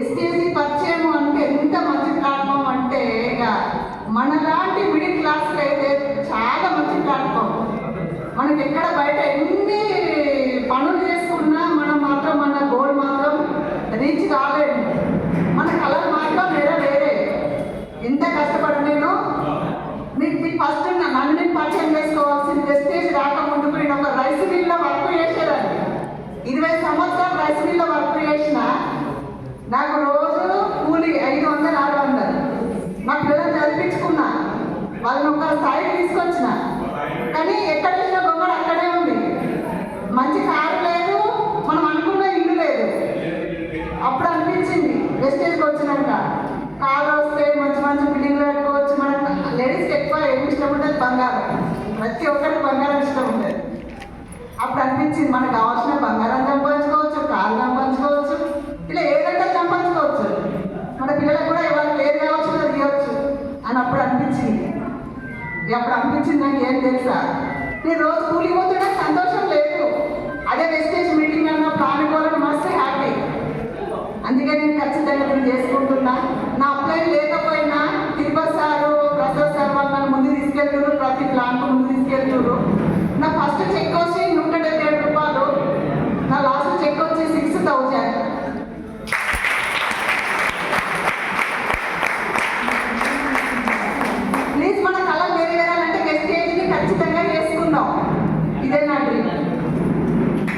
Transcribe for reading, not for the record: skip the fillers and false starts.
వెస్టేజీ పరిచయం అంటే ఎంత మంచి ప్లాట్ఫామ్ అంటే ఇక మనలాంటి మిడిల్ క్లాస్కి అయితే చాలా మంచి ప్లాట్ఫామ్. మనకి ఎక్కడ బయట ఎన్ని పనులు చేసుకున్నా మనం మాత్రం మన గోల్ మాత్రం రీచ్ కాలేము, మన కలర్ మాత్రం వేరే. ఎంత కష్టపడి నేను మీకు ఫస్ట్ నన్ను నేను పరిచయం చేసుకోవాల్సింది వెస్టేజ్ రాకముందుకు నేను ఒక రైస్ మిల్లో వర్క్ చేసేదాన్ని. 20 సంవత్సరాలు రైస్ మిల్లో వర్క్ చేసిన నాకు రోజు కూలి 500, 600. మా పిల్లలు చదివించుకున్నా, వాళ్ళని ఒక స్థాయికి తీసుకొచ్చిన. కానీ ఎక్కడ వేసిన గొంగడు అక్కడే ఉంది. మంచి కారు లేదు, మనం అనుకున్న ఇల్లు లేదు. అప్పుడు అనిపించింది వెస్టేజ్కి వచ్చినాక కారు వస్తే మంచి మంచి బిల్డింగ్లు కట్టుకోవచ్చు. మనకు లేడీస్కి ఎక్కువ ఏమి ఇష్టం ఉంటుంది, బంగారం. ప్రతి ఒక్కరికి బంగారం ఇష్టం ఉంటుంది. అప్పుడు అనిపించింది మనకు కావాల్సిన బంగారం సంపాదించుకోవచ్చు, కారు సంపాదించుకోవచ్చు, ఇలా ఏదంటే సంపాదించుకోవచ్చు. మన పిల్లలకు కూడా ఎవరికి ఏది కావాల్సిందో తీయవచ్చు అని అప్పుడు అనిపించింది. అప్పుడు అనిపించింది నాకు ఏం తెలుసా, నేను రోజు కూలికి పోతే నాకు సంతోషం లేదు. అదే వెస్టేజ్ మీటింగ్ అన్న ప్రాణికోవాలని మస్తు హ్యాపీ. అందుకే నేను ఖచ్చితంగా నేను చేసుకుంటున్నా. నా అప్లై లేకపోయినా తిరుపతి సారు, ప్రసాద్ సార్ వాళ్ళు నన్ను ముందు తీసుకెళ్తున్నారు, ప్రతి ప్లాన్కు ముందు తీసుకెళ్తున్నారు. నా ఫస్ట్ చెక్ వచ్చి